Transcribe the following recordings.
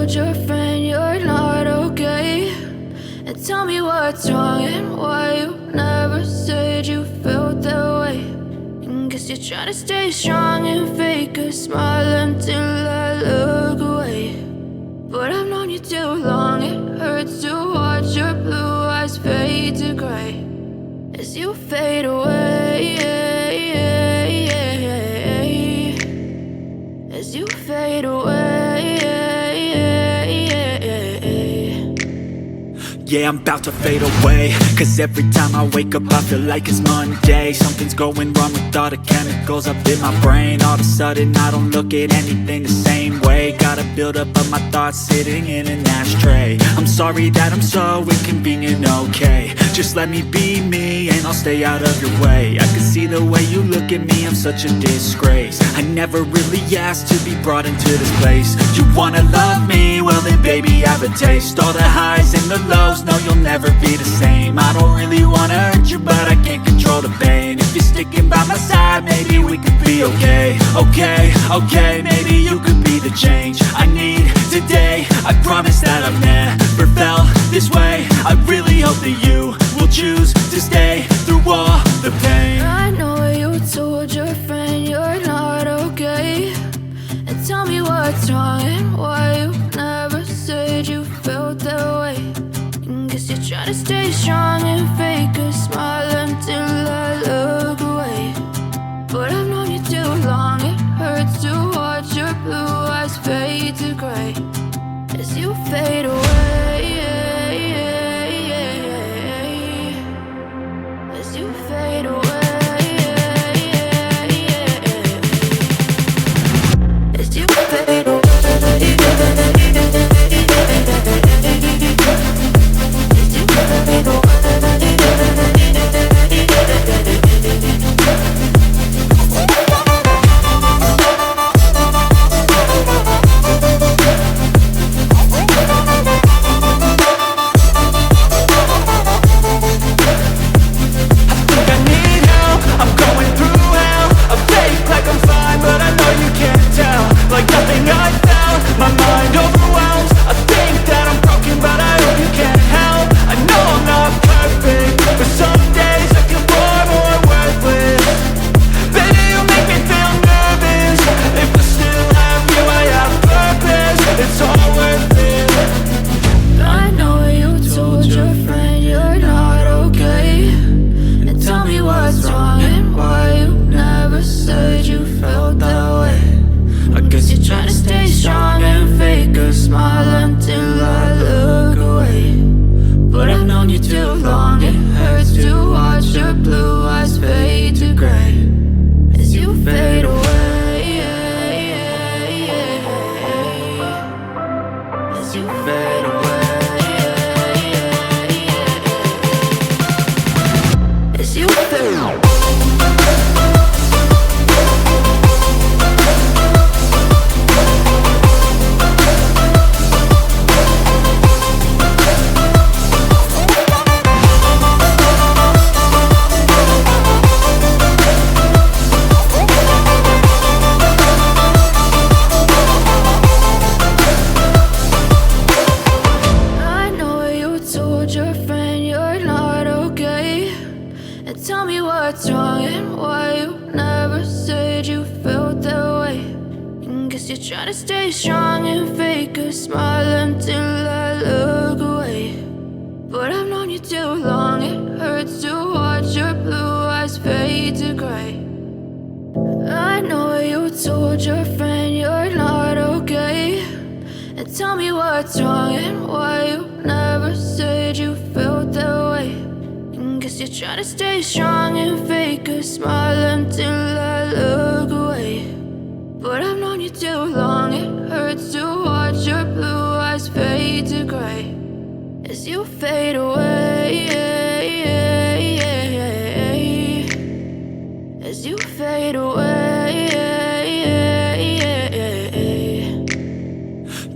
told your friend you're not okay, and tell me what's wrong and why you never said you felt that way. And guess you're trying to stay strong and fake a smile until I look away. But I've known you too long, it hurts to watch your blue eyes fade to gray as you fade away, as you fade away. Yeah, I'm about to fade away, cause every time I wake up I feel like it's Monday. Something's going wrong with all the chemicals up in my brain. All of a sudden I don't look at anything the same way. Got a build up of my thoughts sitting in an ashtray. I'm sorry that I'm so inconvenient, okay. Just let me be me and I'll stay out of your way. I can see the way you look at me, I'm such a disgrace. I never really asked to be brought into this place. You wanna love me? Well then baby, have a taste. All the highs and the lows, no, you'll never be the same. I don't really wanna hurt you, but I can't control the pain. If you're sticking by my side, maybe we could be okay. Okay, maybe you could be the change I need today. I promise that I've never felt this way. I really hope that you will choose to stay through all the pain. I know you told your friend you're not okay, and tell me what's wrong and why you never said you felt that way. Guess you're trying to stay strong and fake a smile until I look away. But I've known you too long, it hurts to watch your blue eyes fade to gray as you fade away, as you fade away, as you fade away.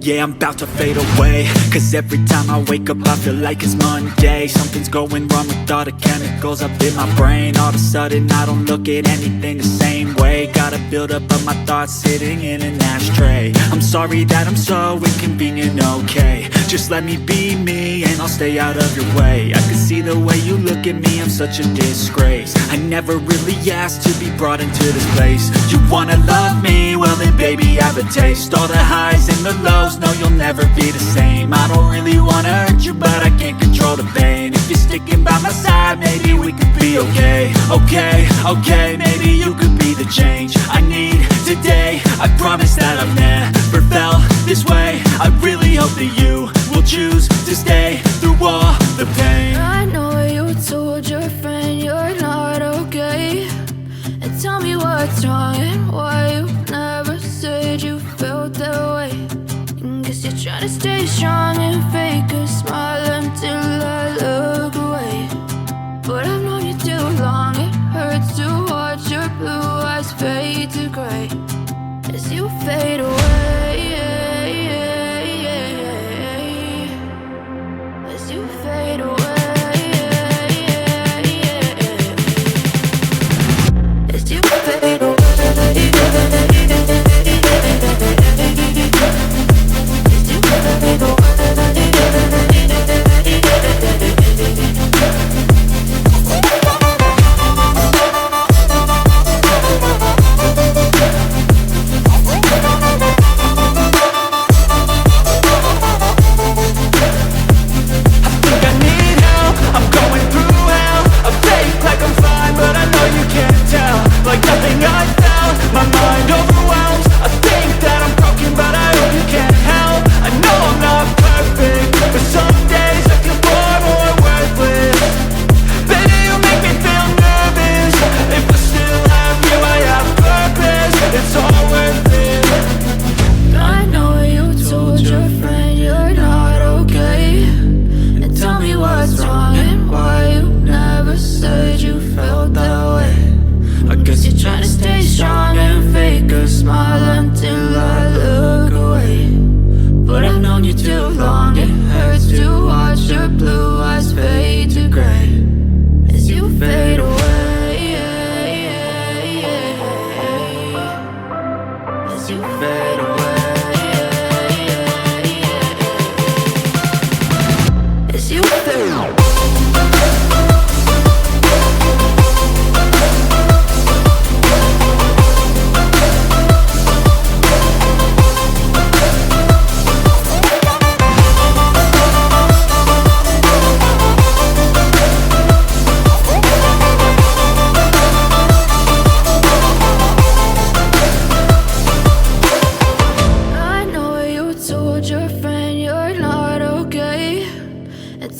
Yeah, I'm about to fade away, cause every time I wake up I feel like it's Monday. Something's going wrong with all the chemicals up in my brain. All of a sudden I don't look at anything the same way. Gotta build up of my thoughts sitting in an ashtray. I'm sorry that I'm so inconvenient, okay. Just let me be me and I'll stay out of your way. I can see the way you look at me, I'm such a disgrace. I never really asked to be brought into this place. You wanna love me? Well then baby I have a taste. All the highs and the lows, no you'll never be the same. I don't really wanna hurt you but I can't control the pain. If you're sticking by my side, maybe we could be okay. Okay, maybe you could be the change I need today. I promise that I've never felt this way. I really hope that you will choose to stay through all the pain. I know you told your friend you're not okay, and tell me what's wrong and why you never said you felt that way. Guess you're trying to stay strong and fake a smile until I look away. But I've known you too long, it hurts to watch your blue eyes fade to gray as you fade away. As you fade away. As you fade away.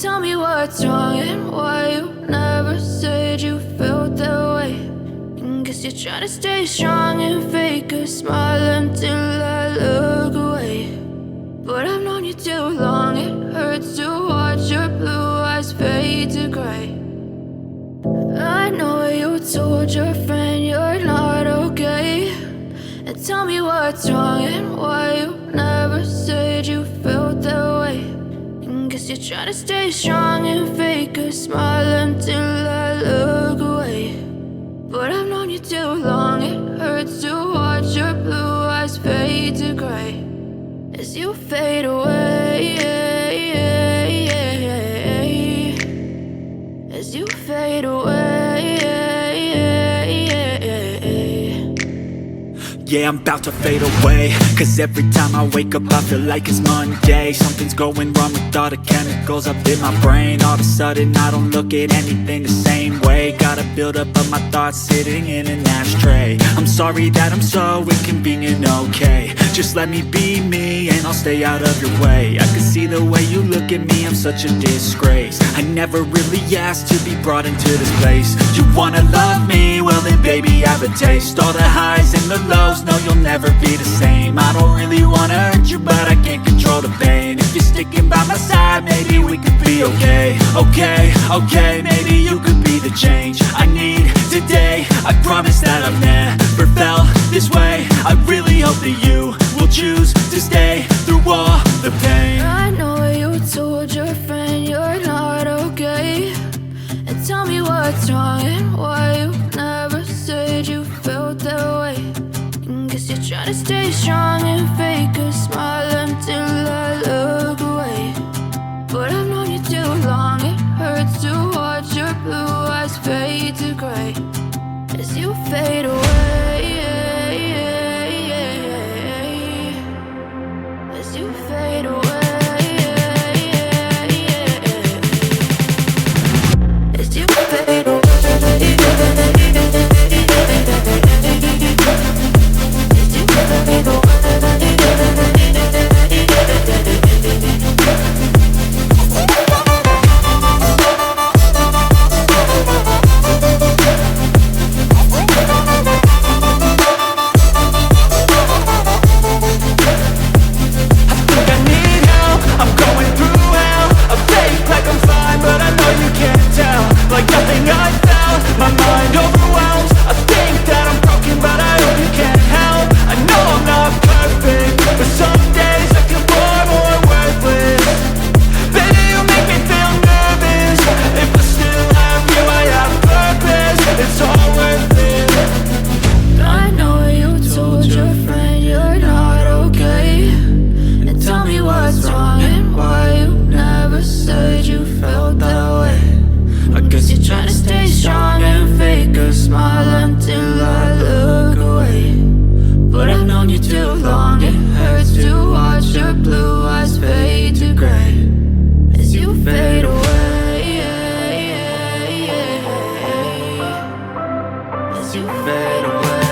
Tell me what's wrong and why you never said you felt that way. Guess you're trying to stay strong and fake a smile until I look away. But I've known you too long, it hurts to watch your blue eyes fade to gray. I know you told your friend you're not okay, and tell me what's wrong and why you never said you felt that way. Guess you're trying to stay strong and fake a smile until I look away. But I've known you too long, it hurts to watch your blue eyes fade to gray as you fade away. As you fade away. Yeah, I'm about to fade away, cause every time I wake up I feel like it's Monday. Something's going wrong with all the chemicals up in my brain. All of a sudden I don't look at anything the same way. Gotta build up of my thoughts sitting in an ashtray. I'm sorry that I'm so inconvenient, okay. Just let me be me and I'll stay out of your way. I can see the way you look at me, I'm such a disgrace. I never really asked to be brought into this place. You wanna love me? Well then baby I have a taste. All the highs and the lows, no you'll never be the same. I don't really wanna hurt you but I can't control the pain. If you're sticking by my side, maybe we could be okay. Okay, maybe you could be the change I need today. I promise that I've never felt this way. I really hope that you will choose to stay through all the pain. I know you told your friend you're not okay, and tell me what's wrong and why you never said you felt that way. And guess you're trying to stay strong and fake a smile until I look away. But I've known you too long, it hurts to watch your blue eyes fade to gray as you fade away, as you fade away, as you fade away, as you fade away. Like nothing I felt, my mind overwhelms. I think that I'm broken, but I hope you can't help. I know I'm not perfect, but some days I feel far more worthless. Baby, you make me feel nervous. If I still have you, I have purpose. It's all worth it. I know you told your friend you're not okay, and tell me what's wrong and why you never said you felt that way. I guess you're trying to stay strong and fake a smile until I look away. But I've known you too long, it hurts to watch your blue eyes fade to gray as you fade away, as you fade away,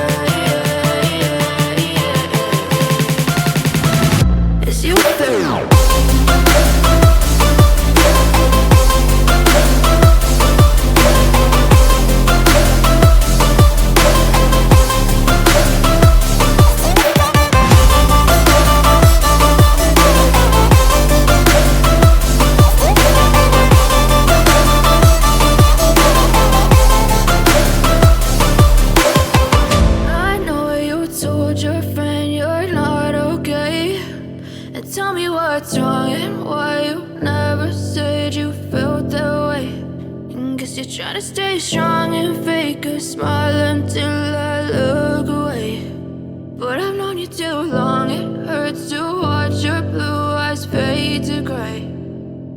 as you fade away. Your friend you're not okay, and tell me what's wrong and why you never said you felt that way. And guess you're trying to stay strong and fake a smile until